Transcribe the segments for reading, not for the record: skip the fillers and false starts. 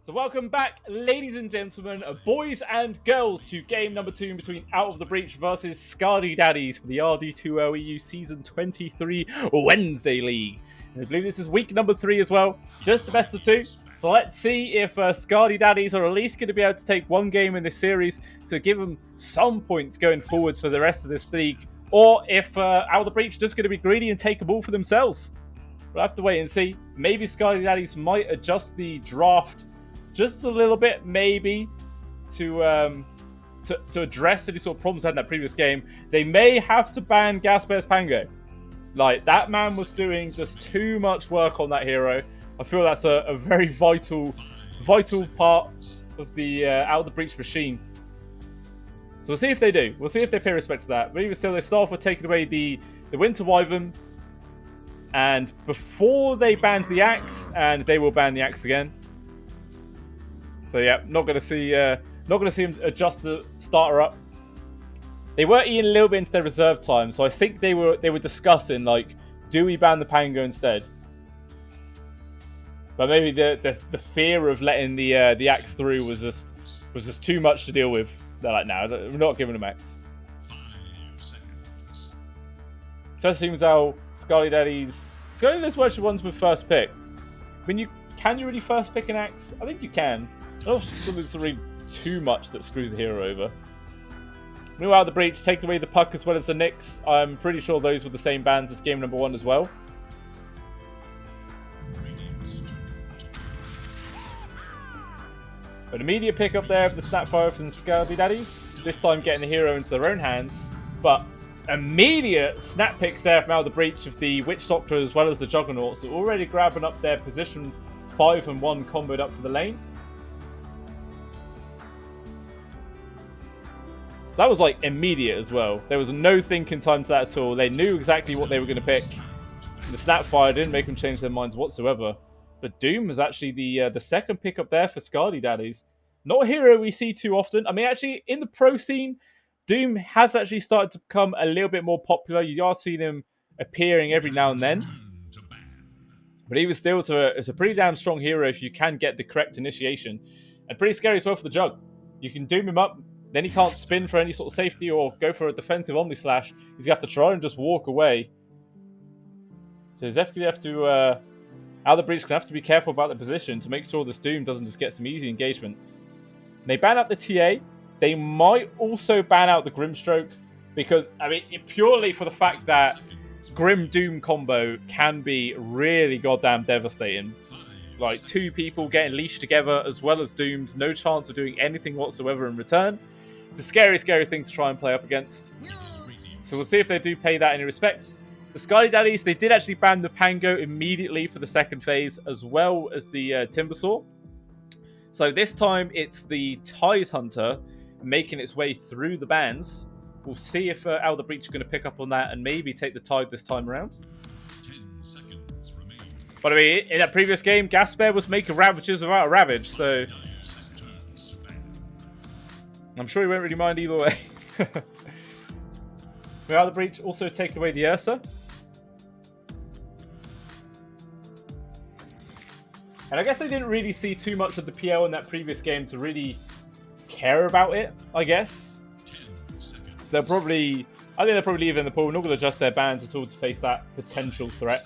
So welcome back, ladies and gentlemen, boys and girls, to game number 2 between Out of the Breach versus SkadiDaddies for the RD2L EU Season 23 Wednesday League. And I believe this is week number 3 as well, just the best of 2. So let's see if SkadiDaddies are at least going to be able to take one game in this series to give them some points going forwards for the rest of this league, or if Out of the Breach are just going to be greedy and take a ball for themselves. We'll have to wait and see. Maybe SkadiDaddies might adjust the draft just a little bit, maybe, to address any sort of problems had in that previous game. They may have to ban Gasper's Pango. Like, that man was doing just too much work on that hero. I feel that's a very vital part of the Out of the Breach machine. So we'll see if they do. We'll see if they pay respect to that. But even still, they start off with taking away the Winter Wyvern. And before they banned the Axe, and they will ban the Axe again. So yeah, not gonna see him adjust the starter up. They were eating a little bit into their reserve time, so I think they were discussing, like, do we ban the Pango instead? But maybe the fear of letting the Axe through was just too much to deal with. They're like, no, we're not giving them Axe. So it seems how SkadiDaddies were actually ones with first pick. I mean, can you really first pick an Axe? I think you can. I don't think it's really too much that screws the hero over. Meanwhile, the Breach taking away the Puck as well as the Nyx. I'm pretty sure those were the same bans as game number 1 as well. An immediate pick up there of the Snapfire from SkadiDaddies. This time getting the hero into their own hands. But immediate snap picks there from Out of the Breach of the Witch Doctor as well as the Juggernauts. So already grabbing up their position 5 and 1 comboed up for the lane. That was, like, immediate as well. There was no thinking time to that at all. They knew exactly what they were going to pick. The Snapfire didn't make them change their minds whatsoever. But Doom was actually the second pick up there for SkadiDaddies. Not a hero we see too often. I mean, actually, in the pro scene, Doom has actually started to become a little bit more popular. You are seeing him appearing every now and then. But even still, it's a pretty damn strong hero if you can get the correct initiation. And pretty scary as well for the Jug. You can Doom him up. Then he can't spin for any sort of safety or go for a defensive Omni Slash. He's going to have to try and just walk away. So he's definitely have to... Out of the Breach can have to be careful about the position to make sure this Doom doesn't just get some easy engagement. And they ban out the TA. They might also ban out the Grimstroke. Because, I mean, purely for the fact that Grim Doom combo can be really goddamn devastating. Like, 2 people getting leashed together as well as doomed. No chance of doing anything whatsoever in return. It's a scary, scary thing to try and play up against. So we'll see if they do pay that any respects. The SkadiDaddies, they did actually ban the Pango immediately for the second phase, as well as the Timbersaw. So this time, it's the Tide Hunter making its way through the bans. We'll see if Out of the Breach are going to pick up on that and maybe take the Tide this time around. But I mean, in that previous game, Gasper was making ravages without a ravage, so I'm sure he won't really mind either way. Out of the Breach also taking away the Ursa. And I guess they didn't really see too much of the PL in that previous game to really care about it, I guess. So I think they'll probably leave it in the pool, not going to adjust their bans at all to face that potential threat.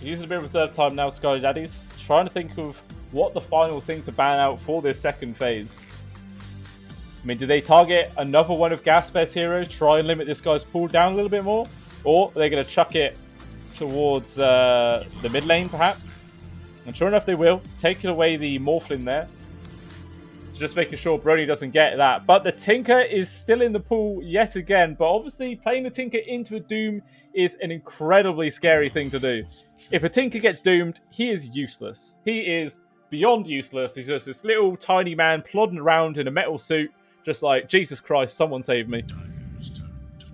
Using a bit of reserve time now, SkadiDaddies. Trying to think of what the final thing to ban out for this second phase. I mean, do they target another one of Gasper's heroes? Try and limit this guy's pool down a little bit more? Or are they going to chuck it towards the mid lane, perhaps? And sure enough, they will. Taking away the Morphlin there. Just making sure Brony doesn't get that. But the Tinker is still in the pool yet again. But obviously, playing the Tinker into a Doom is an incredibly scary thing to do. If a Tinker gets doomed, he is useless. He is beyond useless. He's just this little tiny man plodding around in a metal suit. Just like, Jesus Christ, someone save me.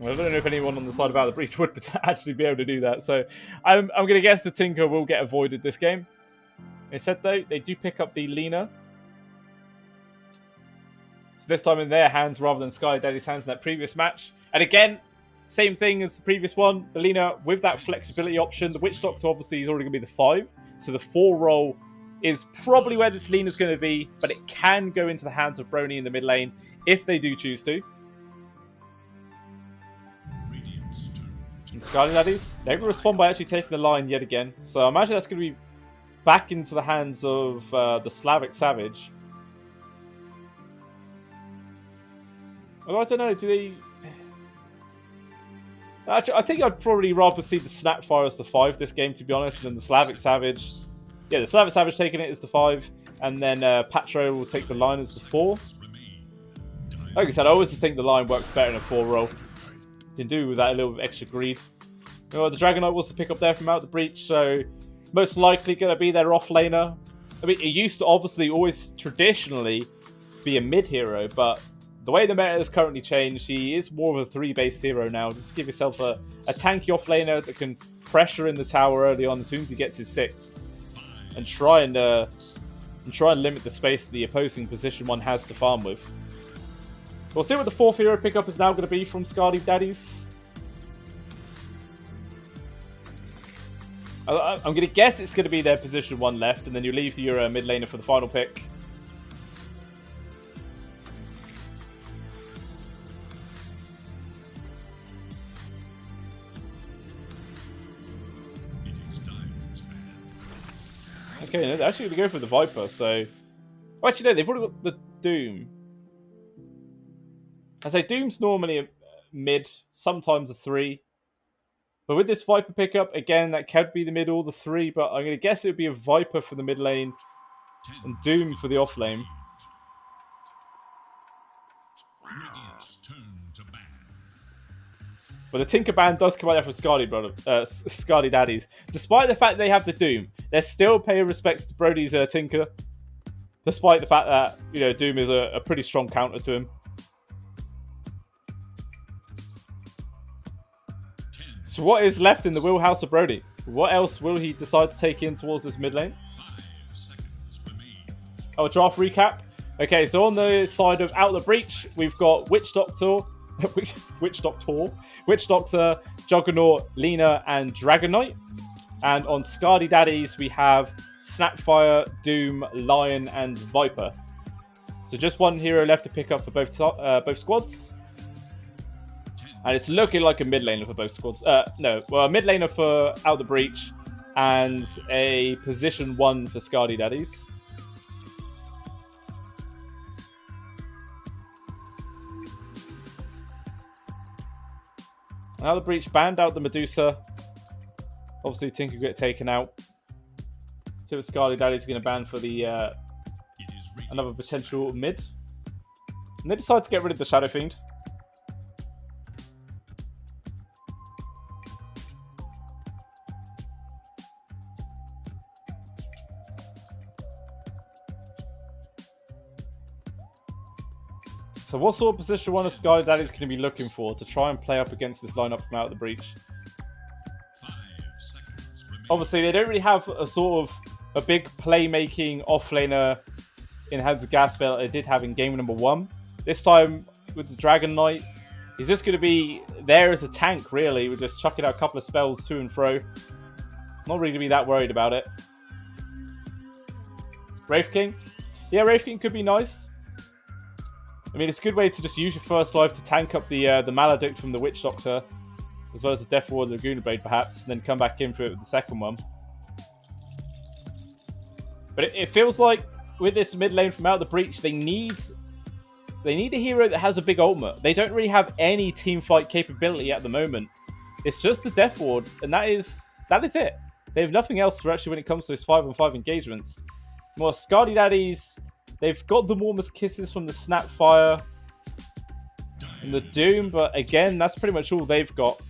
Well, I don't know if anyone on the side of Out of the Breach would actually be able to do that. So I'm going to guess the Tinker will get avoided this game. Instead, though, they do pick up the Lina. So this time in their hands rather than SkadiDaddies' hands in that previous match. And again, same thing as the previous one. The Lina with that flexibility option. The Witch Doctor obviously is already going to be the 5. So the 4 role is probably where this Lina's going to be. But it can go into the hands of Brony in the mid lane if they do choose to. And SkadiDaddies, they're going to respond by actually taking the line yet again. So I imagine that's going to be back into the hands of the Slavic Savage. Although I don't know, do they... Actually, I think I'd probably rather see the Snapfire as the 5 this game, to be honest, than the Slavic Savage. Yeah, the Slavic Savage taking it as the 5, and then Patro will take the line as the 4. Like I said, I always just think the line works better in a 4 role. You can do with that a little bit of extra greed. You know, the Dragonite was the pick up there from OutOfTheBreach, so most likely going to be their off laner. I mean, it used to obviously always traditionally be a mid hero, but the way the meta has currently changed, he is more of a 3-base hero now. Just give yourself a tanky off laner that can pressure in the tower early on as soon as he gets his 6, and try and limit the space that the opposing position 1 has to farm with. We'll see what the 4th hero pickup is now going to be from SkadiDaddies. I'm going to guess it's going to be their position 1 left, and then you leave your mid laner for the final pick. Okay, no, they're actually going to go for the Viper, so... Oh, actually, no, they've already got the Doom. I say Doom's normally a mid, sometimes a 3. But with this Viper pickup, again, that could be the mid or the 3, but I'm going to guess it would be a Viper for the mid lane and Doom for the off lane. But the Tinker Band does come out there from SkadiDaddies. Despite the fact they have the Doom, they're still paying respects to Brody's Tinker. Despite the fact that, you know, Doom is a pretty strong counter to him. So what is left in the wheelhouse of Brody? What else will he decide to take in towards this mid lane? Oh, a draft recap. Okay, so on the side of OutOfTheBreach, we've got Witch Doctor, Juggernaut, Lina, and Dragonite. And on SkadiDaddies, we have Snapfire, Doom, Lion, and Viper. So just one hero left to pick up for both squads. And it's looking like a mid laner for both squads. A mid laner for OutOfTheBreach and a position 1 for SkadiDaddies. OutOfTheBreach banned out the Medusa. Obviously, Tinker get taken out. See what SkadiDaddies are going to ban for the another potential mid. And they decide to get rid of the Shadow Fiend. So what sort of position 1 of SkadiDaddies going to be looking for to try and play up against this lineup from OutOfTheBreach? Obviously, they don't really have a sort of a big playmaking offlaner in hands of Gaspell they did have in game number 1. This time with the Dragon Knight, he's just going to be there as a tank, really. We're just chucking out a couple of spells to and fro. Not really going to be that worried about it. Wraith King. Yeah, Wraith King could be nice. I mean, it's a good way to just use your first life to tank up the Maledict from the Witch Doctor, as well as the Death Ward Laguna Blade, perhaps, and then come back in for it with the second one. But it feels like with this mid lane from OutOfTheBreach, they need a hero that has a big ultimate. They don't really have any teamfight capability at the moment. It's just the Death Ward, and that is it. They have nothing else for actually when it comes to those 5-on-5 engagements. Well, SkadiDaddies, they've got the warmest kisses from the Snapfire and the Doom, but again, that's pretty much all they've got.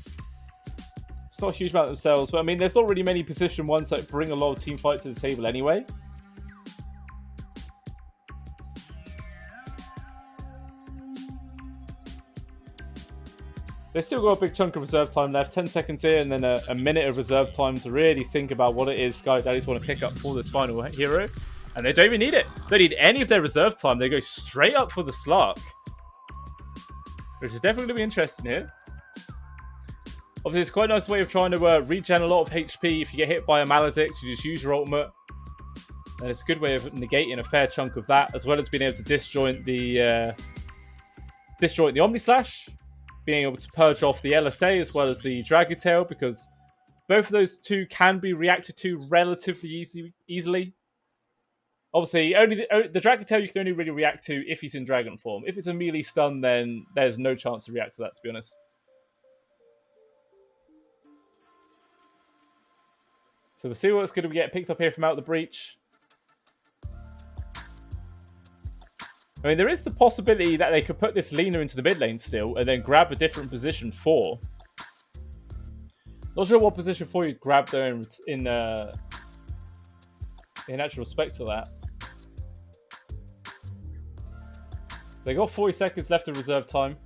It's not a huge amount themselves, but I mean, there's not really many position 1s that bring a lot of team fight to the table anyway. They've still got a big chunk of reserve time left, 10 seconds here, and then a minute of reserve time to really think about what it is SkadiDaddies want to pick up for this final hero. And they don't even need it. They don't need any of their reserve time. They go straight up for the Slark. Which is definitely going to be interesting here. Obviously, it's quite a nice way of trying to regen a lot of HP. If you get hit by a Maledict, you just use your ultimate. And it's a good way of negating a fair chunk of that, as well as being able to disjoint the Omni Slash, being able to purge off the LSA as well as the Dragon Tail, because both of those two can be reacted to relatively easily. Obviously, only the Dragon Tail you can only really react to if he's in Dragon form. If it's a melee stun, then there's no chance to react to that, to be honest. So we'll see what's going to get picked up here from Out the Breach. I mean, there is the possibility that they could put this Lina into the mid lane still and then grab a different position for. Not sure what position for you'd grab there in actual respect to that. They got 40 seconds left of reserve time.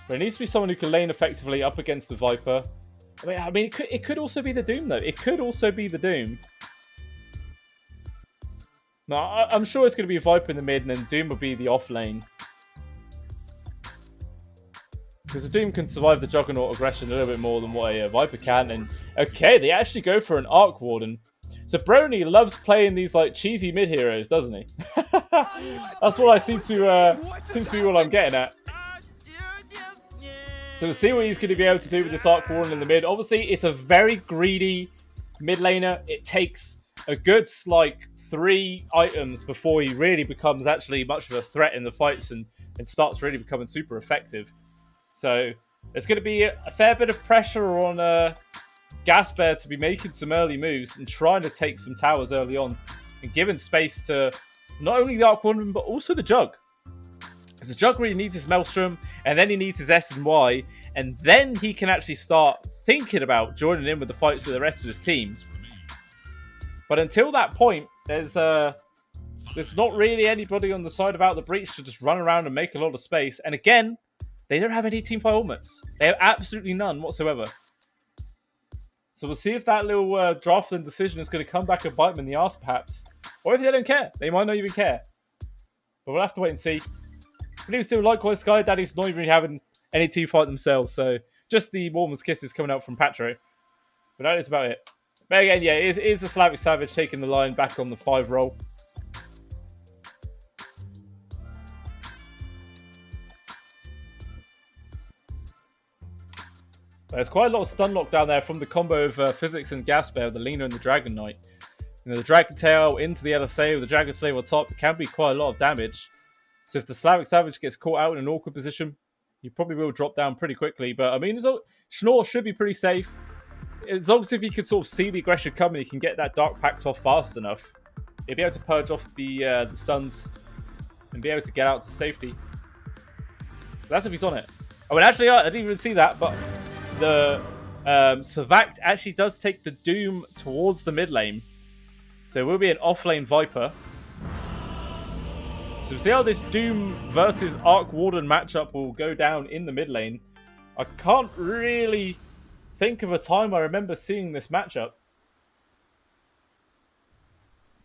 But it needs to be someone who can lane effectively up against the Viper. I mean, it could also be the Doom, though. It could also be the Doom. No, I'm sure it's going to be Viper in the mid, and then Doom will be the off lane. Because the Doom can survive the Juggernaut aggression a little bit more than what a Viper can. And okay, they actually go for an Arc Warden. So Brony loves playing these like cheesy mid heroes, doesn't he? That's what I seem to be what I'm getting at. So we'll see what he's going to be able to do with this Arc Warden in the mid. Obviously, it's a very greedy mid laner. It takes a good, like, 3 items before he really becomes actually much of a threat in the fights and starts really becoming super effective. So there's going to be a fair bit of pressure on Gasbear to be making some early moves and trying to take some towers early on and giving space to not only the Arc Warden, but also the Jug. Because the Jug really needs his Maelstrom, and then he needs his S and Y, and then he can actually start thinking about joining in with the fights with the rest of his team. But until that point, there's not really anybody on the side of Out the Breach to just run around and make a lot of space. And again, they don't have any teamfight ultimates. They have absolutely none whatsoever. So we'll see if that little draftland decision is going to come back and bite them in the arse, perhaps. Or if they don't care. They might not even care. But we'll have to wait and see. But even still, likewise, SkadiDaddies not even having any teamfight themselves. So just the warmest kisses coming out from Patro. But that is about it. But again, yeah, it is a Slavic Savage taking the line back on the 5 roll. There's quite a lot of stun lock down there from the combo of Physics and Gasbear, the Lina and the Dragon Knight. You know, the Dragon Tail into the LSA with the Dragon Slave on top can be quite a lot of damage. So if the Slavic Savage gets caught out in an awkward position, he probably will drop down pretty quickly. But I mean, Schnorr should be pretty safe. As long as if he can sort of see the aggression coming, he can get that Dark Pact off fast enough. He'll be able to purge off the stuns and be able to get out to safety. That's if he's on it. Oh, and actually, I didn't even see that, but the Savact actually does take the Doom towards the mid lane. So there will be an off-lane Viper. So we'll see how this Doom versus Arc Warden matchup will go down in the mid lane. I can't really think of a time I remember seeing this matchup.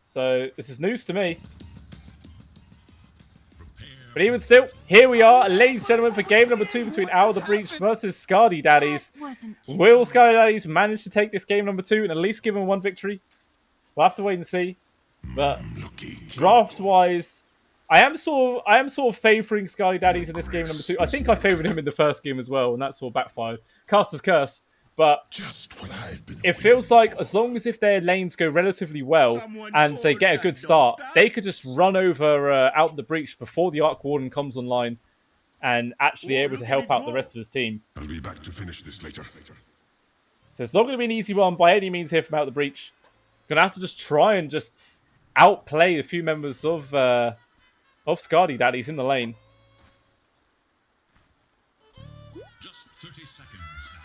So this is news to me. But even still, here we are, ladies and gentlemen, for game number 2 between OutOfTheBreach versus SkadiDaddies. Will SkadiDaddies manage to take this game number 2 and at least give them 1 victory? We'll have to wait and see. But draft-wise, I am sort of favouring SkadiDaddies in this game number 2. I think I favoured him in the first game as well, and that sort of backfired. Caster's curse. But it feels like as long as if their lanes go relatively well and they get a good start, they could just run over Out the Breach before the Arc Warden comes online and actually able to help out the rest of his team. I'll be back to finish this later. So it's not going to be an easy one by any means here from Out the Breach. Going to have to just try and just outplay a few members of SkadiDaddies in the lane. Just 30 seconds now.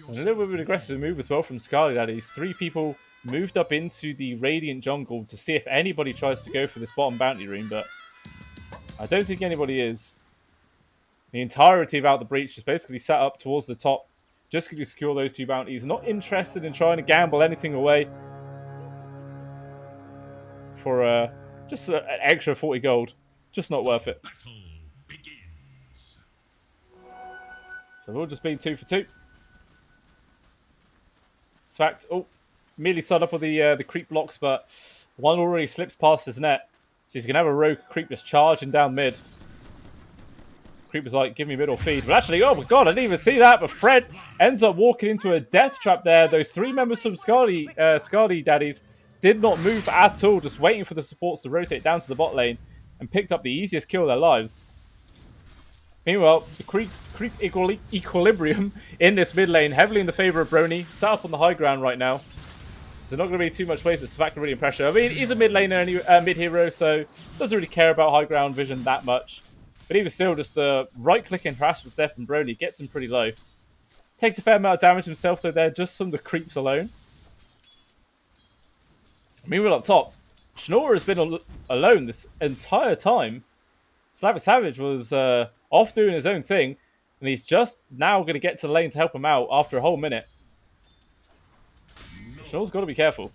And a little bit of an aggressive move as well from SkadiDaddies. 3 people moved up into the Radiant jungle to see if anybody tries to go for this bottom bounty room, but I don't think anybody is. The entirety of Out the Breach is basically set up towards the top, Just going to secure those 2 bounties. Not interested in trying to gamble anything away for just an extra 40 gold. Just not worth it. Battle begins. So we'll just be 2 for 2. Svact, merely set up with the creep blocks, but one already slips past his net. So he's going to have a rogue creep just charging down mid. Creeper's like, give me mid or feed. But actually, oh my god, I didn't even see that. But Fred ends up walking into a death trap there. Those 3 members from SkadiDaddies did not move at all, just waiting for the supports to rotate down to the bot lane and picked up the easiest kill of their lives. Meanwhile, the creep equilibrium in this mid lane, heavily in the favor of Brony, set up on the high ground right now. So not going to be too much ways that Svact can really pressure. I mean, he's a mid laner, mid hero, so doesn't really care about high ground vision that much. But even still, just the right-click and harassment there from Brony gets him pretty low. Takes a fair amount of damage himself, though, there, just from the creeps alone. Meanwhile, up top, Schnorr has been alone this entire time. Slavic Savage was off doing his own thing, and he's just now going to get to the lane to help him out after a whole minute. Schnorr's got to be careful.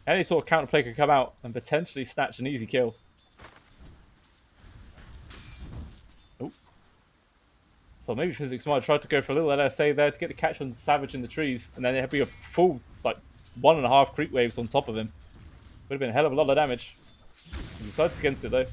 Any sort of counterplay could come out and potentially snatch an easy kill. So maybe Physics might have tried to go for a little LSA there to get the catch on Savage in the trees, and then it'd be a full, like, 1.5 creep waves on top of him. Would have been a hell of a lot of damage. He decides against it, though.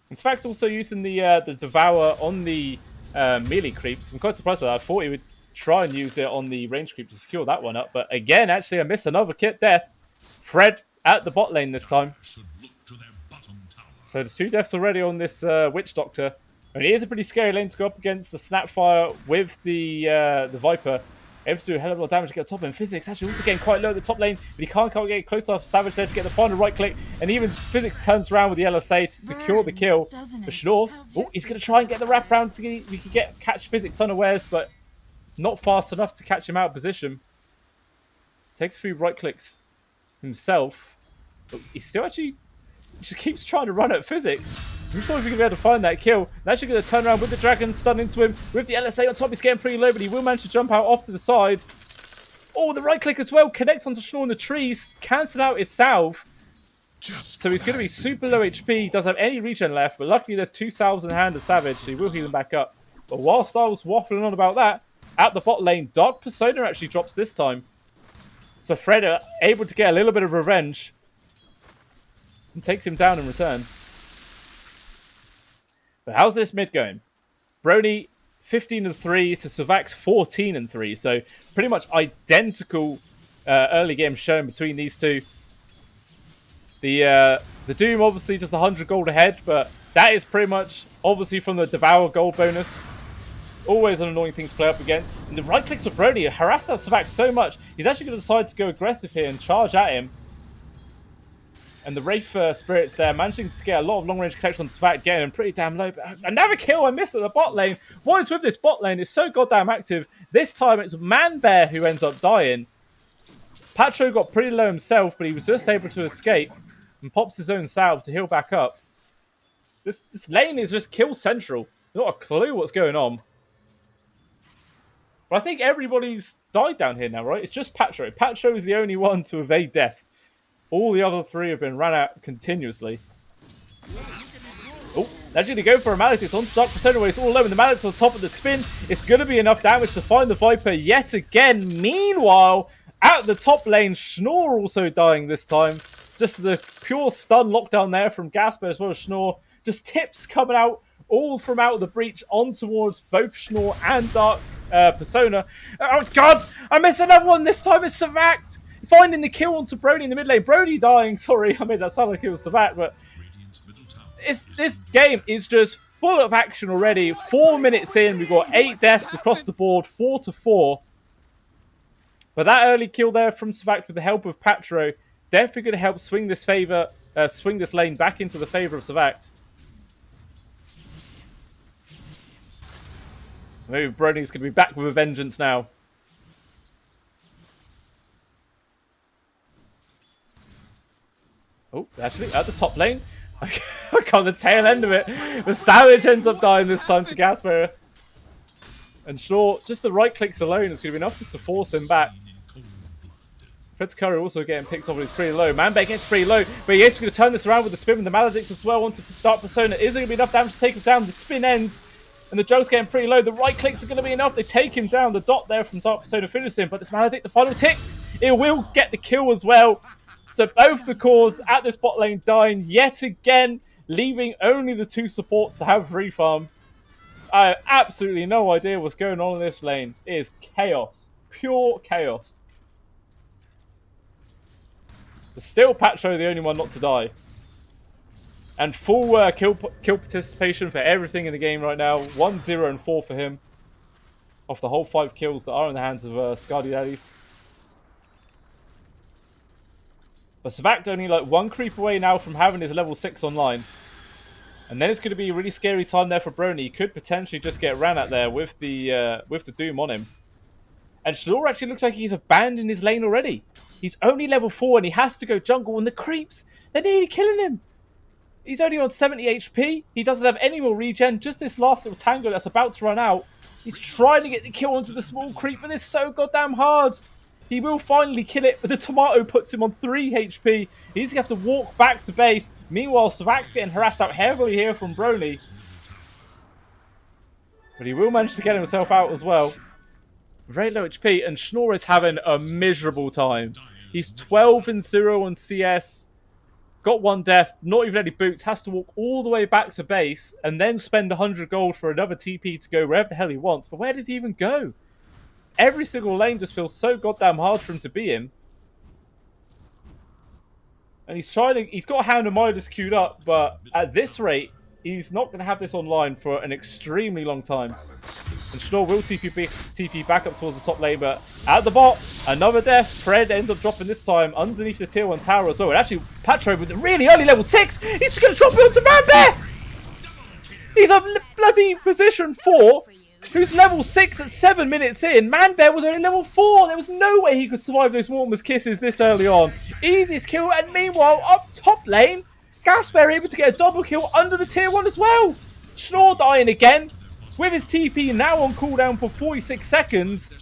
In fact, also using the Devour on the melee creeps. I'm quite surprised at that. I thought he would try and use it on the range creep to secure that one up. But again, actually, I missed another kit there. Fred at the bot lane this time. So there's 2 deaths already on this Witch Doctor. I mean, it is a pretty scary lane to go up against the Snapfire with the Viper. Able to do a hell of a lot of damage to get top, and Physics actually also getting quite low at the top lane, but he can't get close enough Savage there to get the final right click, and even Physics turns around with the LSA to secure the kill. For Schnorr, he's going to try and get the wraparound so we can catch Physics unawares, but not fast enough to catch him out of position. Takes a few right clicks himself, but he still actually just keeps trying to run at Physics. I'm sure if you're going to be able to find that kill. They're actually going to turn around with the Dragon, stun into him. With the LSA on top, he's getting pretty low, but he will manage to jump out off to the side. Oh, the right click as well. Connects onto Schnorr in the trees. Cancel out his salve. So he's going to be super low HP. Doesn't have any regen left, but luckily there's 2 salves in the hand of Savage, so he will heal him back up. But whilst I was waffling on about that, at the bot lane, Dark Persona actually drops this time. So Fred are able to get a little bit of revenge and takes him down in return. But how's this mid going? Brony 15-3 to Suvac's 14-3. So pretty much identical early game shown between these two. The Doom obviously just 100 gold ahead, but that is pretty much obviously from the Devour gold bonus. Always an annoying thing to play up against. And the right clicks of Brony harass out Suvac so much, he's actually going to decide to go aggressive here and charge at him. And the Wraith Spirits there, managing to get a lot of long-range connection on Suvac, getting him pretty damn low. But another kill I missed at the bot lane. What is with this bot lane? It's so goddamn active. This time it's Man-Bear who ends up dying. Patro got pretty low himself, but he was just able to escape and pops his own salve to heal back up. This lane is just kill central. Not a clue what's going on. But I think everybody's died down here now, right? It's just Patro. Patro is the only one to evade death. All the other 3 have been run out continuously. Oh, they're going to go for a Mallet. It's on Dark Persona where it's all low, and the Mallet's on top of the spin. It's going to be enough damage to find the Viper yet again. Meanwhile, at the top lane, Schnorr also dying this time. Just the pure stun lockdown there from Gasper as well as Schnorr. Just tips coming out all from out of the breach on towards both Schnorr and Dark Persona. Oh god, I missed another one. This time it's Suvac finding the kill onto Brony in the mid lane. Brony dying. Sorry, I made that sound like it was Suvac, but this game is just full of action already. 4 minutes in, we've got 8 deaths across the board, 4-4. But that early kill there from Suvac with the help of Patro definitely going to help swing this lane back into the favor of Suvac. Maybe Brony's going to be back with a vengeance now. Oh, actually, at the top lane. I got the tail end of it. The Savage ends up dying this time to Gasper. And Schnorr, just the right clicks alone is going to be enough just to force him back. Fred's Curry also getting picked off and he's pretty low. Manbear gets pretty low, but he is going to turn this around with the spin with the Maledicts as well onto Dark Persona. Is there going to be enough damage to take him down? The spin ends, and the joke's getting pretty low. The right clicks are going to be enough. They take him down. The dot there from Dark Persona finishes him, but this Maledict, the final ticked. It will get the kill as well. So both the cores at this bot lane dying yet again, leaving only the two supports to have free farm. I have absolutely no idea what's going on in this lane. It is chaos. Pure chaos. But still Patro the only one not to die. And full kill participation for everything in the game right now. 1, 0, and 4 for him. Off the whole 5 kills that are in the hands of SkadiDaddies. But Savak only like 1 creep away now from having his level 6 online. And then it's going to be a really scary time there for Brony. He could potentially just get ran at there with the Doom on him. And Schnorr actually looks like he's abandoned his lane already. He's only level 4 and he has to go jungle, and the creeps, they're nearly killing him. He's only on 70 HP. He doesn't have any more regen. Just this last little tango that's about to run out. He's trying to get the kill onto the small creep, but it's so goddamn hard. He will finally kill it, but the tomato puts him on 3 HP. He's going to have to walk back to base. Meanwhile, Savak's getting harassed out heavily here from Brony. But he will manage to get himself out as well. Very low HP, and Schnorr is having a miserable time. He's 12 and 0 on CS. Got 1 death, not even any boots. Has to walk all the way back to base and then spend 100 gold for another TP to go wherever the hell he wants. But where does he even go? Every single lane just feels so goddamn hard for him to be in. And he's got Hound and Midas queued up, but at this rate, he's not going to have this online for an extremely long time. And Schnorr will TP back up towards the top lane, but at the bot, another death. Fred ends up dropping this time underneath the tier 1 tower as well. And actually, Patro with the really early level 6, he's just going to drop it onto Manbear! He's a bloody position 4, who's level 6 at 7 minutes in. Manbear was only level 4. There was no way he could survive those Mortimer's kisses this early on. Easiest kill, and meanwhile, up top lane, Gasper able to get a double kill under the tier 1 as well. Schnorr dying again, with his TP now on cooldown for 46 seconds.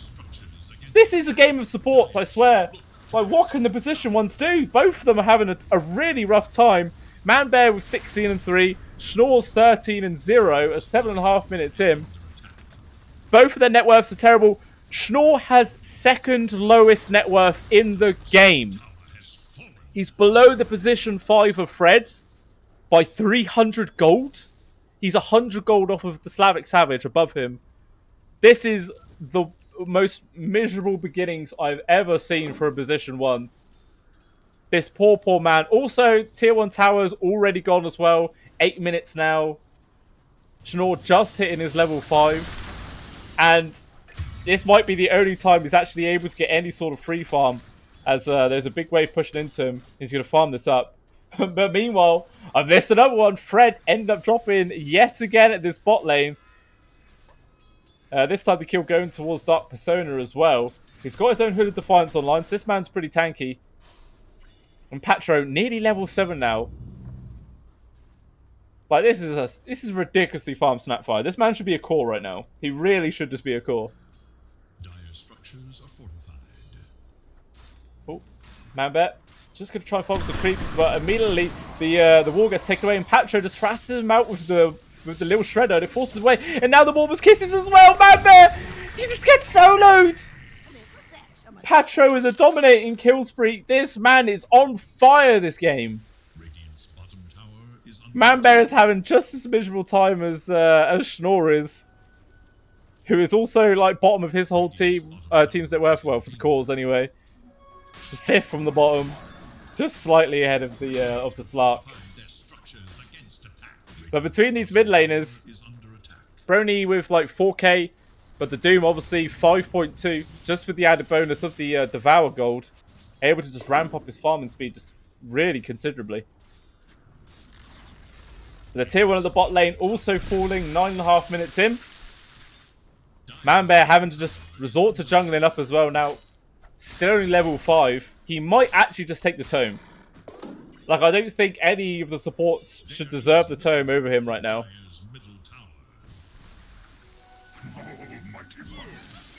This is a game of supports, I swear. Like, what can the position ones do? Both of them are having a really rough time. Manbear with 16 and 3. Schnorr's 13 and 0 at 7.5 minutes in. Both of their net worths are terrible. Schnorr has 2nd lowest net worth in the game. He's below the position 5 of Fred by 300 gold. He's 100 gold off of the Slavic Savage above him. This is the most miserable beginnings I've ever seen for a position 1. This poor man. Also, tier 1 tower's already gone as well. 8 minutes now. Schnorr just hitting his level 5. And this might be the only time he's actually able to get any sort of free farm, as there's a big wave pushing into him. He's going to farm this up. But meanwhile, I've missed another one. Fred ended up dropping yet again at this bot lane. This time the kill going towards Dark Persona as well. He's got his own Hooded Defiance online. So this man's pretty tanky. And Patro nearly level 7 now. Like, this is ridiculously farm Snapfire. This man should be a core right now. He really should just be a core. Dire structures are fortified. Oh, Manbear. Just going to try and focus the creeps, but immediately the wall gets taken away, and Patro just harasses him out with the little shredder, and it forces him away. And now the Mortimer's kisses as well. Manbear, he just gets soloed. Patro with a dominating kill spree. This man is on fire this game. Manbear is having just as miserable time as Schnorr is, who is also like bottom of his whole team. Team's net worth, well, for the cores anyway. 5th from the bottom, just slightly ahead of the Slark. But between these mid laners, Brony with like 4k, but the Doom obviously 5.2, just with the added bonus of the Devour gold, able to just ramp up his farming speed just really considerably. The tier 1 of the bot lane also falling 9.5 minutes in. Manbear having to just resort to jungling up as well now. Still only level 5. He might actually just take the tome. Like, I don't think any of the supports should deserve the tome over him right now. Dire's middle tower.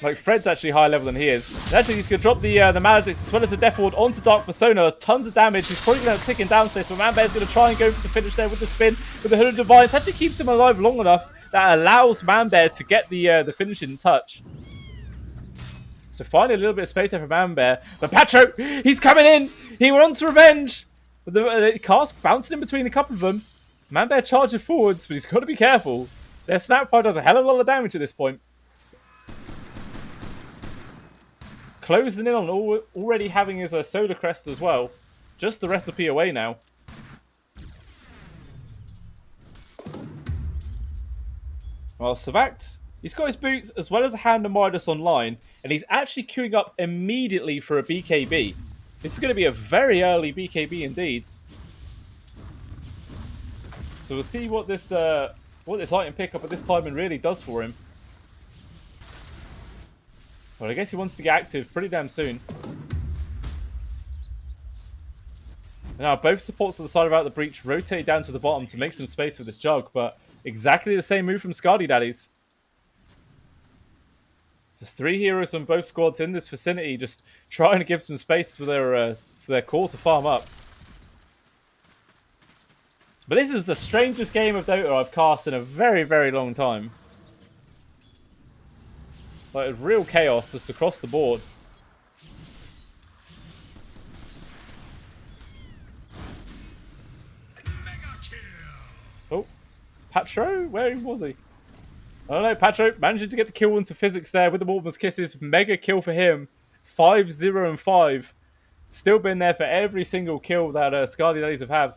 Like, Fred's actually higher level than he is. And actually, he's going to drop the Maledicts as well as the Death Ward onto Dark Persona. There's tons of damage. He's probably going to tick him down for this, but Manbear's going to try and go for the finish there with the spin, with the Hood of Divine. It actually keeps him alive long enough that allows Manbear to get the finishing touch. So finally a little bit of space there for Manbear. But Patro, he's coming in! He wants revenge! But the cask bouncing in between a couple of them. Manbear charging forwards, but he's got to be careful. Their Snapfire does a hell of a lot of damage at this point. Closing in on already having his Solar Crest as well. Just the recipe away now. Well, Savact, he's got his boots as well as a Hand of Midas online, and he's actually queuing up immediately for a BKB. This is going to be a very early BKB indeed. So we'll see what this item pickup at this timing really does for him. Well, I guess he wants to get active pretty damn soon. Now, both supports on the side of OutOfTheBreach rotate down to the bottom to make some space for this jug, but exactly the same move from SkadiDaddies. Just 3 heroes on both squads in this vicinity, just trying to give some space for their core to farm up. But this is the strangest game of Dota I've cast in a very, very long time. Like, real chaos just across the board. Oh, Patro? Where was he? I don't know, Patro managing to get the kill into physics there with the Mortimer's Kisses. Mega kill for him. 5-0 and 5. Still been there for every single kill that SkadiDaddies have had.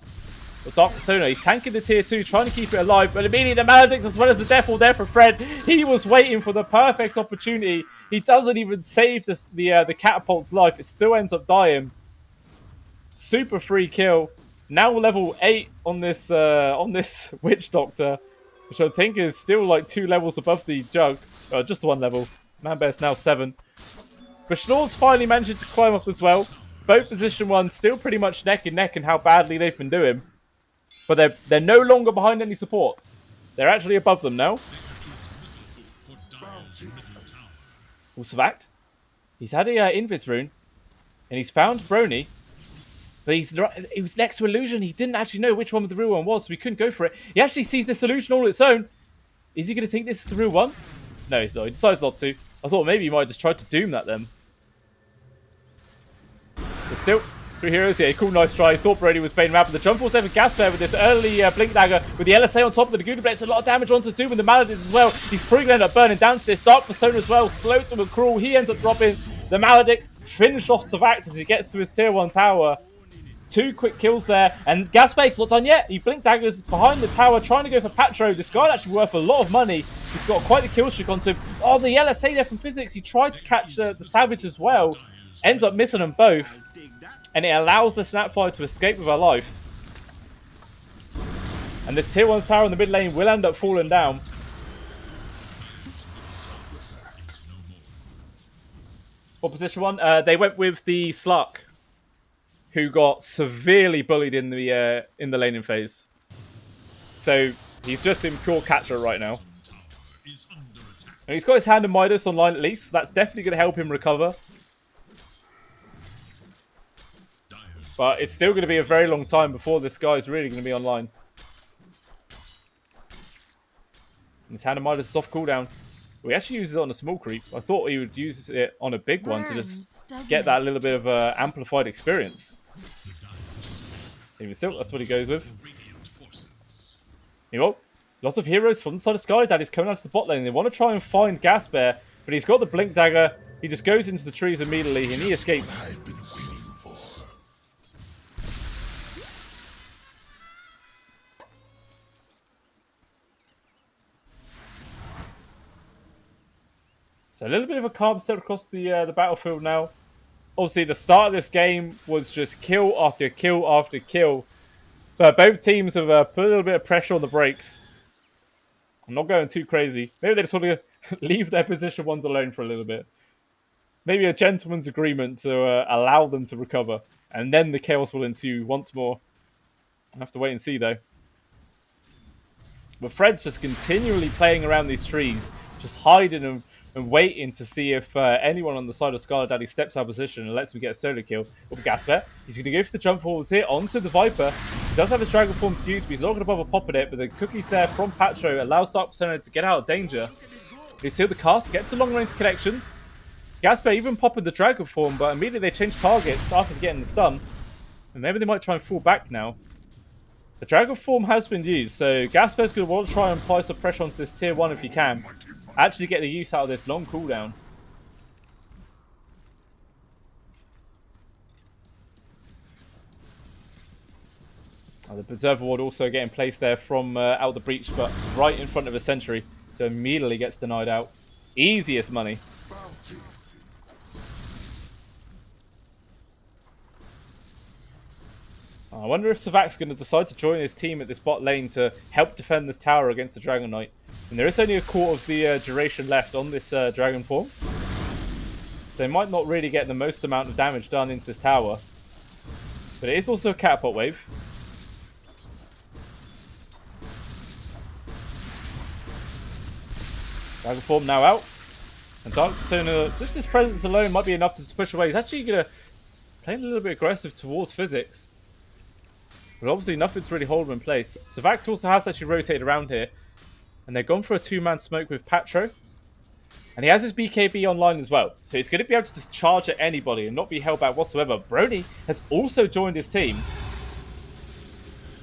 Well, Dark Persona, he's tanking the tier 2, trying to keep it alive, but immediately the Maledicts as well as the Death Ward there for Fred. He was waiting for the perfect opportunity. He doesn't even save the Catapult's life. It still ends up dying. Super free kill. Now level 8 on this Witch Doctor, which I think is still like 2 levels above the Jug. Just 1 level. Manbear's now 7. But Schnorr's finally managing to climb up as well. Both position 1 still pretty much neck and neck in how badly they've been doing. But they're no longer behind any supports. They're actually above them now. Also fact, he's had a Invis rune, and he's found Brony. But he was next to Illusion. He didn't actually know which one the real one was, so he couldn't go for it. He actually sees this Illusion all on its own. Is he going to think this is the real one? No, he's not. He decides not to. I thought maybe he might have just tried to doom that then. But still, 3 heroes here. Cool, nice try. Thought Brody was baiting him out, but the jump force there for Gasper with this early Blink Dagger with the LSA on top of the Laguna Blades. A lot of damage onto Doom and the Maledicts as well. He's probably going to end up burning down to this Dark Persona as well. Slow to a cruel. He ends up dropping the Maledict. Finish off Savact as he gets to his tier 1 tower. 2 quick kills there, and Gaspace's not done yet. He Blink Daggers behind the tower, trying to go for Patro. This guy actually worth a lot of money. He's got quite the kill streak onto him. Oh, the LSA there from Physics. He tried to catch the Savage as well. Ends up missing them both. And it allows the Snapfire to escape with her life. And this tier 1 tower in the mid lane will end up falling down. For position 1, they went with the Slug, who got severely bullied in the laning phase. So he's just in pure catcher right now. And he's got his Hand of Midas online at least. So that's definitely going to help him recover. But it's still going to be a very long time before this guy is really going to be online. And his Hand of Midas is off cooldown. Well, he actually uses it on a small creep. I thought he would use it on a big one to just get that little bit of amplified experience. Even still, that's what he goes with. You know, lots of heroes from the side of SkadiDaddies coming out to the bot lane. They want to try and find Gasper, but he's got the Blink Dagger. He just goes into the trees immediately and he escapes. So a little bit of a calm set across the battlefield now. Obviously, the start of this game was just kill after kill after kill. But both teams have put a little bit of pressure on the brakes. I'm not going too crazy. Maybe they just want to leave their position 1s alone for a little bit. Maybe a gentleman's agreement to allow them to recover. And then the chaos will ensue once more. I'll have to wait and see, though. But Fred's just continually playing around these trees, just hiding and waiting to see if anyone on the side of SkadiDaddies steps out of position and lets him get a solo kill. Or Gasper, he's going to go for the jump forwards here onto the Viper. He does have his Dragon form to use, but he's not going to bother popping it. But the cookies there from Patro allows Dark Persona to get out of danger. They seal the cast, gets a long range connection. Gasper even popping the Dragon form, but immediately they change targets after getting the stun. And maybe they might try and fall back now. The Dragon form has been used, so Gasper's going to want to try and apply some pressure onto this tier 1 if he can. Actually get the use out of this long cooldown. The Berserker Ward also getting placed there from out the breach, but right in front of a sentry. So immediately gets denied out. Easiest money. I wonder if Savac's going to decide to join his team at this bot lane to help defend this tower against the Dragon Knight. And there is only a quarter of the duration left on this Dragon form. So they might not really get the most amount of damage done into this tower. But it is also a catapult wave. Dragon form now out. And Dark Persona, just his presence alone might be enough to push away. He's actually going to play a little bit aggressive towards physics. But obviously nothing's really holding him in place. Savac also has actually rotated around here. And they've gone for a two-man smoke with Patro. And he has his BKB online as well. So he's going to be able to just charge at anybody and not be held back whatsoever. Brony has also joined his team.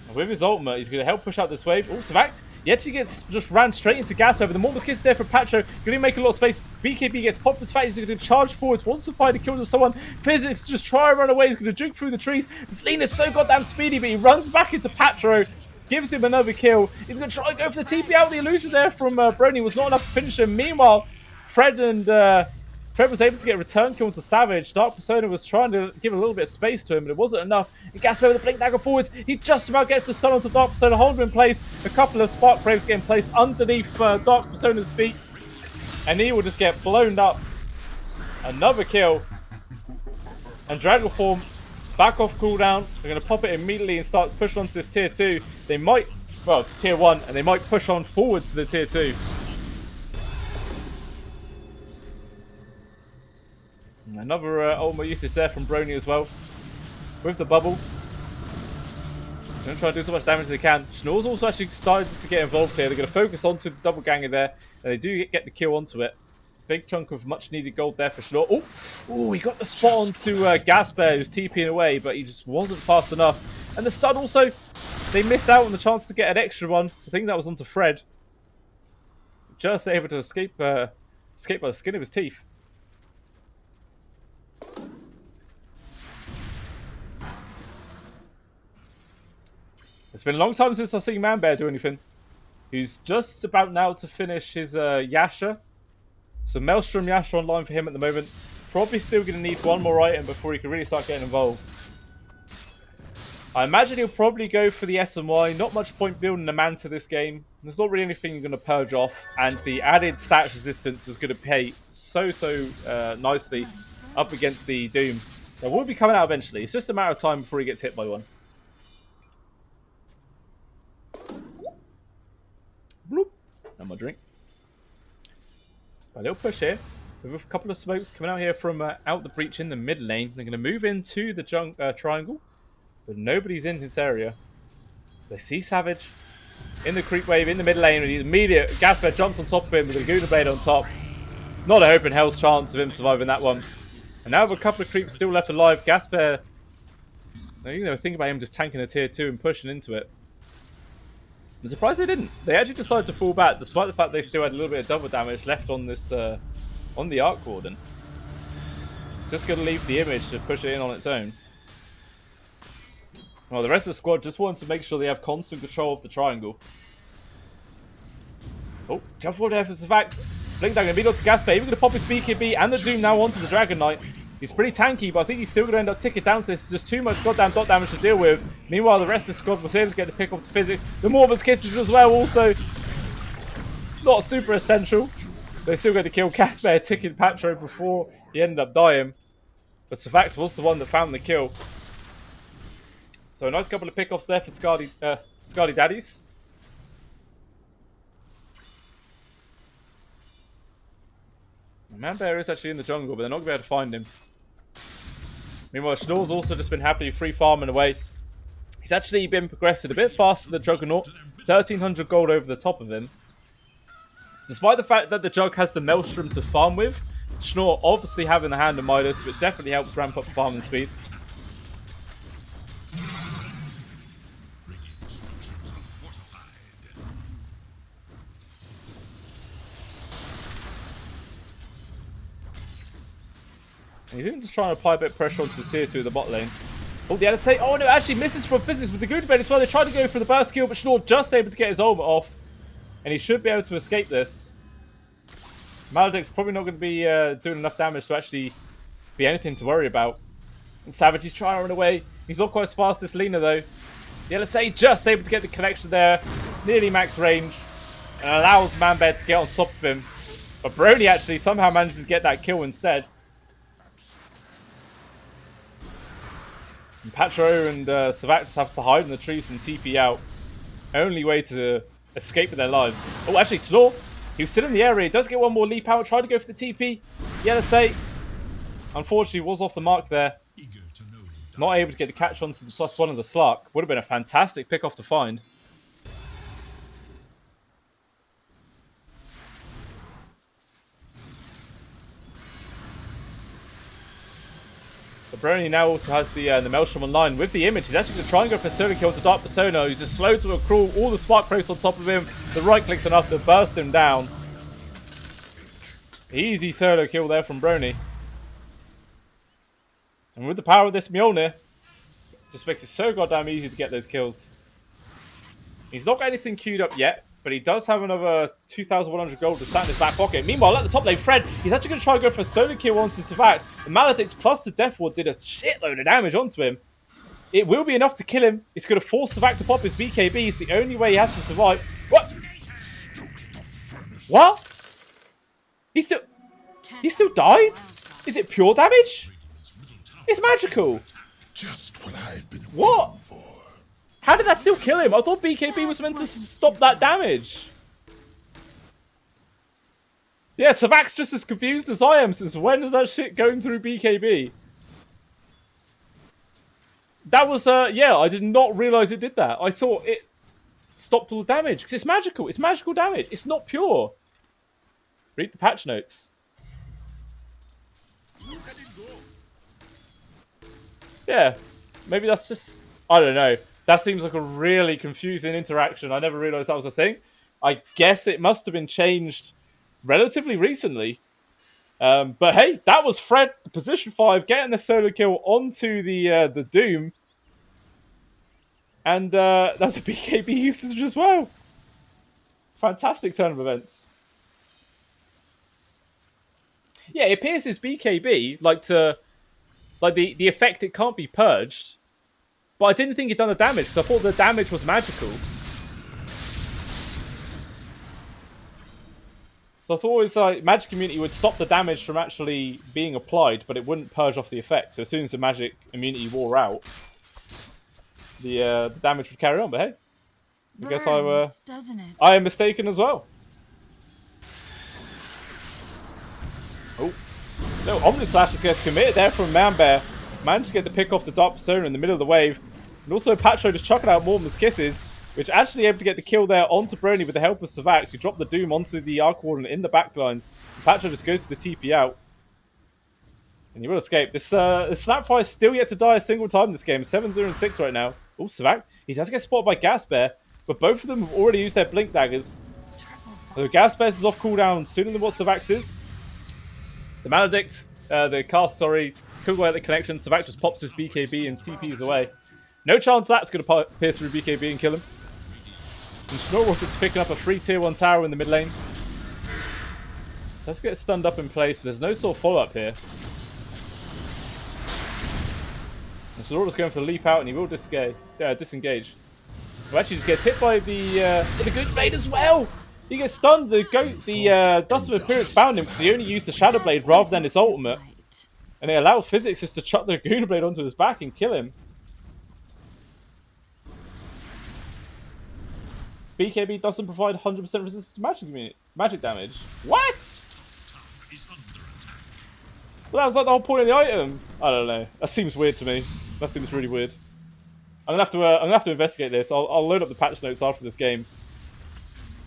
And with his ultimate, he's going to help push out this wave. Oh, Savac, he actually just ran straight into Gasper. But the Mortis Kiss there for Patro. Going to make a lot of space. BKB gets popped for Savac. He's going to charge forwards. Wants to find a kill to someone. Physics just try and run away. He's going to juke through the trees. This Lean is so goddamn speedy, but he runs back into Patro. Gives him another kill. He's going to try and go for the TP out. The illusion there from Brony was not enough to finish him. Meanwhile, Fred was able to get a return kill to Savage. Dark Persona was trying to give a little bit of space to him, but it wasn't enough. And Gasper with the blink dagger forwards. He just about gets the stun onto Dark Persona, hold him in place. A couple of spark frames getting placed underneath Dark Persona's feet. And he will just get blown up. Another kill. And Dragon form back off cooldown. They're going to pop it immediately and start pushing onto this tier 2. They might, well, tier 1, and they might push on forwards to the tier 2. Another ultimate usage there from Brony as well. With the bubble. They're going to try and do so much damage as they can. Schnorr's also actually started to get involved here. They're going to focus onto the double ganger there. And they do get the kill onto it. Big chunk of much needed gold there for Schnorr. Oh, he got the spot onto Gasper, who's TPing away, but he just wasn't fast enough. And the stun also, they miss out on the chance to get an extra one. I think that was onto Fred. Just able to escape by the skin of his teeth. It's been a long time since I've seen Manbear do anything. He's just about now to finish his Yasha. So Maelstrom Yasha online for him at the moment. Probably still going to need one more item before he can really start getting involved. I imagine he'll probably go for the SMY. Not much point building a Manta this game. There's not really anything you're going to purge off. And the added stat resistance is going to pay so nicely up against the Doom. That will be coming out eventually. It's just a matter of time before he gets hit by one. Bloop. And my drink. A little push here. With a couple of smokes coming out here from out the breach in the mid lane. They're going to move into the triangle. But nobody's in this area. They see Savage in the creep wave in the mid lane. And the immediate Gasper jumps on top of him with a Guna Blade on top. Not a hope in hell's chance of him surviving that one. And now with a couple of creeps still left alive, Gasper, you know, think about him just tanking a tier 2 and pushing into it. I'm surprised they didn't. They actually decided to fall back, despite the fact they still had a little bit of double damage left on this, on the Arc Warden. Just going to leave the image to push it in on its own. Well, the rest of the squad just wanted to make sure they have constant control of the triangle. Oh, jump forward there for Savac. Blink Dagger, beat up to Gasper. Even going to pop his BKB and the Doom now onto the Dragon Knight. He's pretty tanky, but I think he's still going to end up ticking down to this. It's just too much goddamn dot damage to deal with. Meanwhile, the rest of the squad was able to get the pick off the physics. The Mortis Kisses as well, also not super essential. They still got to kill Gasper, ticking Patro before he ended up dying. But Savac was the one that found the kill. So a nice couple of pickoffs there for SkadiDaddies. Manbear is actually in the jungle, but they're not going to be able to find him. Meanwhile, Schnorr's also just been happily free farming away. He's actually been progressing a bit faster than the Juggernaut. 1,300 gold over the top of him. Despite the fact that the Jug has the Maelstrom to farm with, Schnorr obviously having the Hand of Midas, which definitely helps ramp up farming speed. And he's even just trying to apply a bit of pressure onto the tier 2 of the bot lane. Oh, the say, oh no, actually misses from physics with the Goon Blade as well. They tried to go for the burst kill, but Schnorr just able to get his ultimate off. And he should be able to escape this. Maledict's probably not going to be doing enough damage to actually be anything to worry about. And Savage, he's trying to run away. He's not quite as fast as Lina though. The LSA just able to get the connection there. Nearly max range. And allows Manbear to get on top of him. But Brony actually somehow manages to get that kill instead. And Patro and Savak just have to hide in the trees and TP out. Only way to escape with their lives. Oh, actually, Snore. He was still in the area. He does get one more leap out. Tried to go for the TP. Say, unfortunately, was off the mark there. Not able to get the catch onto the +1 of the Slark. Would have been a fantastic pick off to find. But Brony now also has the Maelstrom online with the image. He's actually going to try and go for a solo kill to Dark Persona. He's just slow to a crawl. All the spark breaks on top of him. The right click's enough to burst him down. Easy solo kill there from Brony. And with the power of this Mjolnir, just makes it so goddamn easy to get those kills. He's not got anything queued up yet, but he does have another 2,100 gold to sat in his back pocket. Meanwhile, at the top lane, Fred, he's actually going to try and go for a solo kill onto Savak. The Maledicts plus the Death Ward did a shitload of damage onto him. It will be enough to kill him. It's going to force Savak to pop his BKB. It's the only way he has to survive. What? What? He still died? Is it pure damage? It's magical. Just what I've been what? For. How did that still kill him? I thought BKB was meant to stop that damage. Yeah, Savak's just as confused as I am. Since when is that shit going through BKB? That was, yeah, I did not realize it did that. I thought it stopped all the damage. Because it's magical. It's magical damage. It's not pure. Read the patch notes. Yeah, maybe that's just... I don't know. That seems like a really confusing interaction. I never realized that was a thing. I guess it must have been changed relatively recently. But hey, that was Fred, position 5, getting the solo kill onto the Doom. And that's a BKB usage as well. Fantastic turn of events. Yeah, it appears his BKB, like the effect, it can't be purged. But I didn't think it done the damage, because I thought the damage was magical. So I thought it was like magic immunity would stop the damage from actually being applied, but it wouldn't purge off the effect. So as soon as the magic immunity wore out, the damage would carry on. But hey, I guess I am mistaken as well. Oh, no, Omnislash just gets committed there from Manbear. Managed to get the pick off the Dark Persona in the middle of the wave. And also Patro just chucking out Mortimer's Kisses, which actually able to get the kill there onto Brony with the help of Savak, who dropped the Doom onto the Arc Warden in the backlines. Patro just goes for the TP out. And you will escape. This Snapfire is still yet to die a single time in this game. 7-0 and 6 right now. Oh, Savak. He does get spotted by Gas Bear, but both of them have already used their Blink Daggers. So Gas Bear's is off cooldown sooner than what Savak's is. The Maledict, the cast, sorry, couldn't go out the connection. Savak just pops his BKB and TPs away. No chance that's going to pierce through BKB and kill him. And Schnorr's picking up a free tier 1 tower in the mid lane. Let's get stunned up in place, but there's no sort of follow-up here. And Schnorr's going for the leap out, and he will disengage. Well, actually just gets hit by the Good Blade as well! He gets stunned. The Dust of Appearance found him because he only used the Shadow Blade rather than his ultimate. And it allows Physics just to chuck the Goon Blade onto his back and kill him. BKB doesn't provide 100% resistance to magic damage. What? Well, that was like the whole point of the item. I don't know. That seems weird to me. That seems really weird. I'm gonna have to investigate this. I'll load up the patch notes after this game.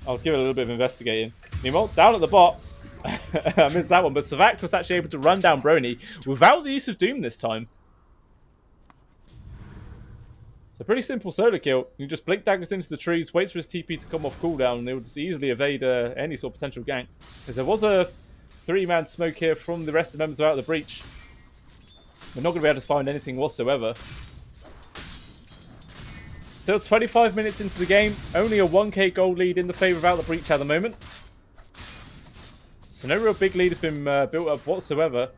I'll give it a little bit of investigating. Meanwhile, down at the bot, I missed that one, but Savak was actually able to run down Brony without the use of Doom this time. It's a pretty simple solo kill. You just blink daggers into the trees, waits for his TP to come off cooldown, and it would just easily evade any sort of potential gank. Because there was a 3-man smoke here from the rest of the members of Out of the Breach. We're not going to be able to find anything whatsoever. Still 25 minutes into the game, only a 1k gold lead in the favour of Out of the Breach at the moment. So no real big lead has been built up whatsoever.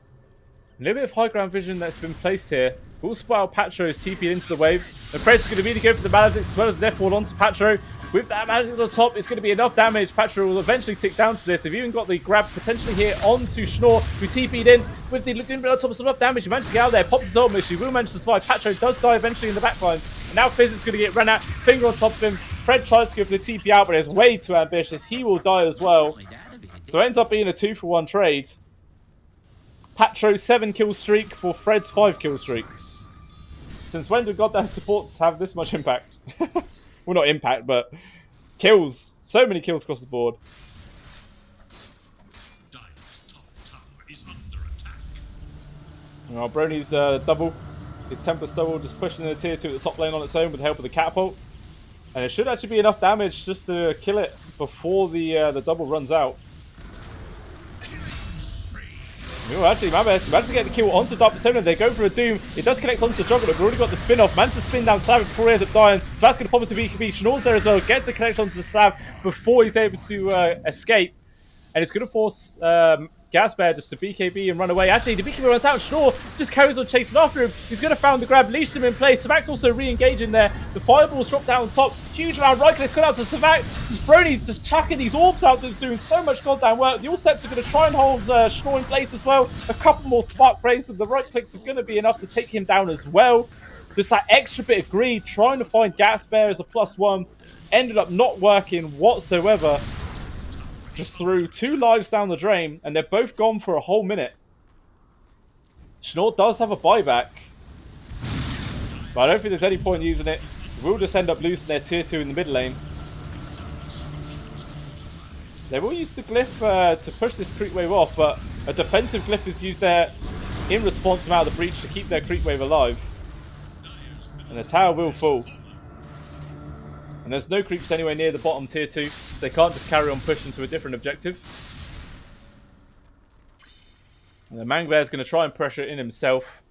A little bit of high ground vision that's been placed here. We'll spot out Patro is TP'd into the wave. The Fred's going to really go for the Maledict as well as the Death Wall onto Patro. With that Maledict on the top, it's going to be enough damage. Patro will eventually tick down to this. They've even got the grab potentially here onto Schnorr, who TP'd in with the Lagoon Blade on top. It's enough damage. He managed to get out there, pops his ultimate. She will manage to survive. Patro does die eventually in the backline. And now Fizz is going to get run out. Finger on top of him. Fred tries to go for the TP out, but it's way too ambitious. He will die as well. So it ends up being a 2-for-1 trade. Patro's 7-kill streak for Fred's 5-kill streak. Since when do goddamn supports have this much impact? Well, not impact, but kills. So many kills across the board. Well, Brony's double, his Tempest double, just pushing the tier 2 at the top lane on its own with the help of the catapult. And it should actually be enough damage just to kill it before the double runs out. Oh, actually, my best. Managed to get the kill onto Dark Persona. They go for a Doom. It does connect onto the Juggernaut. We've already got the spin off. Managed to spin down Slav before he ends up dying. So that's going to pop us to BKB. Schnorr's there as well. Gets the connection onto Slav before he's able to escape. And it's going to force Gasbear just to BKB and run away. Actually, the BKB runs out. Schnorr just carries on chasing after him. He's going to find the grab, leash him in place. Savak also re-engaging there. The fireball's dropped down on top. Huge amount of right clicks got out to Savak. Just Brony just chucking these orbs out that's doing so much goddamn work. The All-Sept are going to try and hold Schnorr in place as well. A couple more spark braves, and the right clicks are going to be enough to take him down as well. Just that extra bit of greed, trying to find Gasbear as a +1. Ended up not working whatsoever. Just threw 2 lives down the drain, and they're both gone for a whole minute. Schnorr does have a buyback, but I don't think there's any point in using it. We'll just end up losing their tier 2 in the mid lane. They will use the glyph to push this creep wave off, but a defensive glyph is used there in response to Out of the Breach to keep their creep wave alive. And the tower will fall. And there's no creeps anywhere near the bottom tier 2, so they can't just carry on pushing to a different objective. And the Mangbear's going to try and pressure it in himself.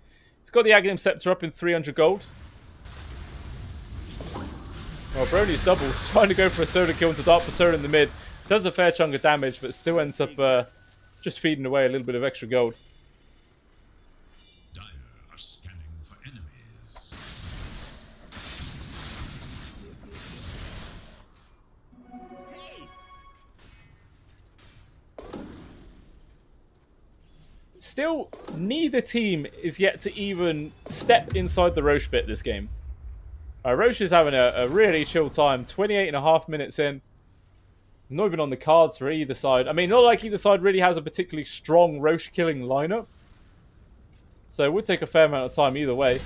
He's got the Aghanim Scepter up in 300 gold. Well, Brony's double, trying to go for a solo kill into Dark Persona in the mid. Does a fair chunk of damage, but still ends up just feeding away a little bit of extra gold. Dire are scanning for enemies. Still, neither team is yet to even step inside the Roche bit this game. Roche is having a really chill time. 28.5 minutes in. Not even on the cards for either side. I mean, not like either side really has a particularly strong Roche killing lineup. So it would take a fair amount of time either way.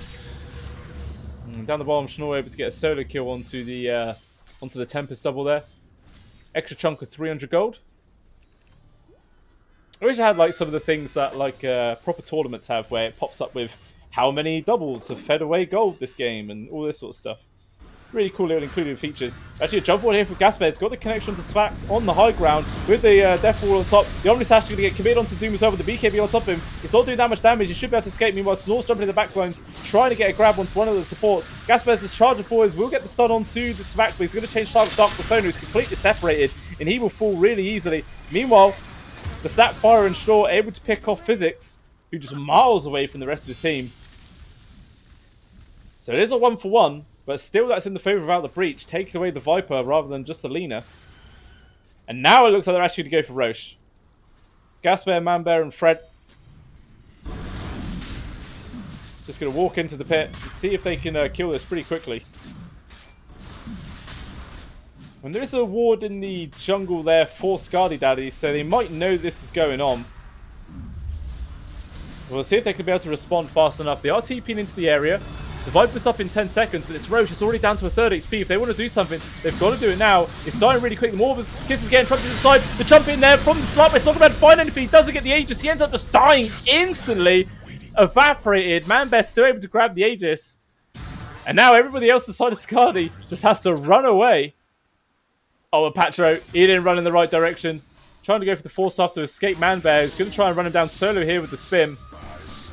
Down the bottom, Schnorr able to get a solo kill onto the Tempest double there. Extra chunk of 300 gold. I wish I had like some of the things that like proper tournaments have, where it pops up with how many doubles have fed away gold this game and all this sort of stuff. Really cool little included features. Actually, a jump forward here for Gasper. It's got the connection to Svakt on the high ground with the Death Wall on top. The Omnislash is going to get committed onto Doom as well with the BKB on top of him. It's not doing that much damage. He should be able to escape. Meanwhile, Snor's jumping in the backlines, trying to get a grab onto one of the support. Gasper's is charging forwards. Will get the stun onto the Svakt, but he's going to change target Dark Persona, who's completely separated, and he will fall really easily. Meanwhile, the Snapfire and Shaw able to pick off Physics, who just miles away from the rest of his team. So it is a 1-for-1, but still that's in the favour of Out of the Breach, taking away the Viper rather than just the Lina. And now it looks like they're actually going to go for Roche. Gasper, Manbear and Fred just going to walk into the pit and see if they can kill this pretty quickly. And there is a ward in the jungle there for SkadiDaddies, so they might know this is going on. We'll see if they can be able to respond fast enough. They are TPing into the area. The Viper's up in 10 seconds, but it's Roche. It's already down to a third HP. If they want to do something, they've got to do it now. It's dying really quick. The Morvis Kiss is getting trumped to the side. The jump in there from the slot. It's not about to find anything. He doesn't get the Aegis. He ends up just dying instantly. Evaporated. Manbear still able to grab the Aegis. And now everybody else inside of Skadi just has to run away. Oh, and Patro, he didn't run in the right direction. Trying to go for the force off to escape Manbear. He's going to try and run him down solo here with the spin.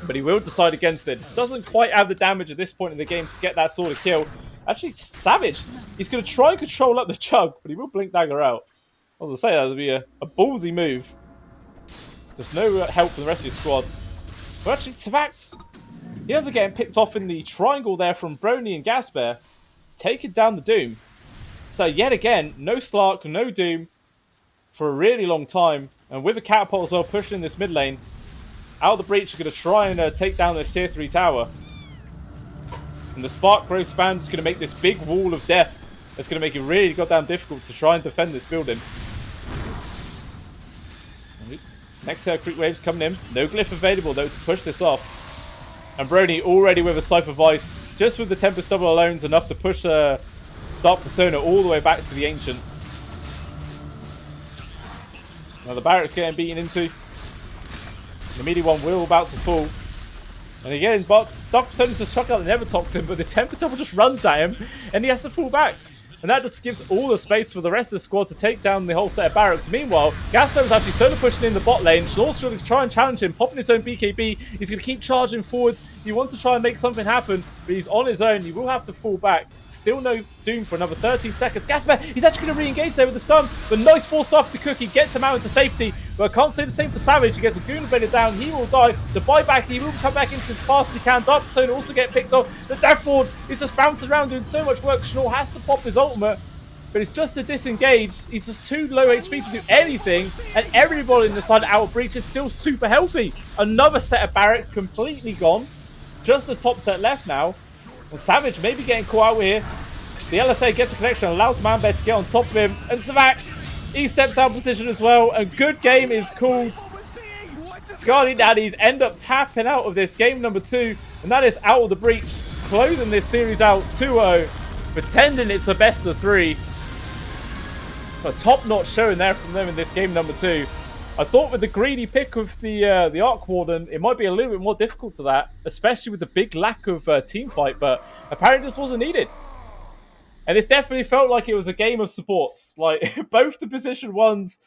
But he will decide against it. This doesn't quite have the damage at this point in the game to get that sort of kill. Actually, Savage, he's going to try and control up the Chug, but he will Blink Dagger out. I was going to say, that would be a ballsy move. There's no help from the rest of your squad. But actually, Savact, he ends up getting picked off in the triangle there from Brony and Gasper, taking down the Doom. So yet again, no Slark, no Doom for a really long time. And with a Catapult as well pushing in this mid lane, OutOfTheBreach are going to try and take down this tier 3 tower. And the Spark Growth Spam is going to make this big wall of death. It's going to make it really goddamn difficult to try and defend this building. Next Creep Waves coming in. No Glyph available though to push this off. And Brony already with a Cypher Vice. Just with the Tempest double alone is enough to push Dark Persona all the way back to the Ancient. Now the Barracks getting beaten into. The meaty one will about to fall. And again, Dark Persona's just chucked out the Nevertoxin, but the Tempest double just runs at him and he has to fall back. And that just gives all the space for the rest of the squad to take down the whole set of barracks. Meanwhile, Gasper was actually solo pushing in the bot lane. Schnorr's going to try and challenge him, popping his own BKB. He's going to keep charging forwards. He wants to try and make something happen, but he's on his own. He will have to fall back. Still no Doom for another 13 seconds. Gasper, he's actually going to re-engage there with the stun, but nice force off the cookie, gets him out into safety. But I can't say the same for Savage. He gets a Goon Invader down. He will die. The buyback, he will come back in as fast as he can. Dark Persona also get picked off. The Deathboard is just bouncing around doing so much work. Schnorr has to pop his ultimate. But it's just a disengage. He's just too low HP to do anything. And everybody in the side of OutOfTheBreach is still super healthy. Another set of barracks completely gone. Just the top set left now. Well, Savage maybe getting caught out here. The LSA gets a connection, allows Manbear to get on top of him. And Savax, he steps out of position as well. And good game is called. SkadiDaddies end up tapping out of this game number 2. And that is OutOfTheBreach, closing this series out 2-0. Pretending it's a best of 3. A top-notch showing there from them in this game number 2. I thought with the greedy pick of the Arc Warden, it might be a little bit more difficult to that, especially with the big lack of team fight, but apparently this wasn't needed. And this definitely felt like it was a game of supports. Like, both the position ones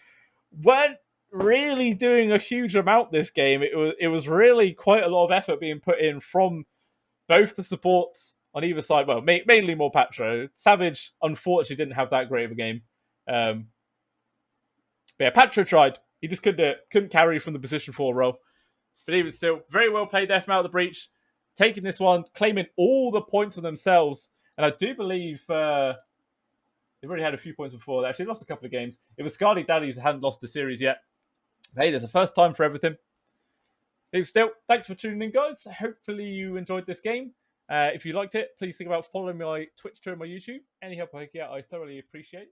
weren't really doing a huge amount this game. It was really quite a lot of effort being put in from both the supports on either side. Well, mainly more Patro. Savage, unfortunately, didn't have that great of a game. But yeah, Patro tried. He just couldn't carry from the position 4 role. But even still, very well played there from OutOfTheBreach. Taking this one, claiming all the points for themselves. And I do believe they've already had a few points before. They actually lost a couple of games. It was SkadiDaddies that hadn't lost the series yet. Hey, there's a first time for everything. Even still, thanks for tuning in, guys. Hopefully you enjoyed this game. If you liked it, please think about following my Twitch, Twitter, and my YouTube. Any help I can get, I thoroughly appreciate.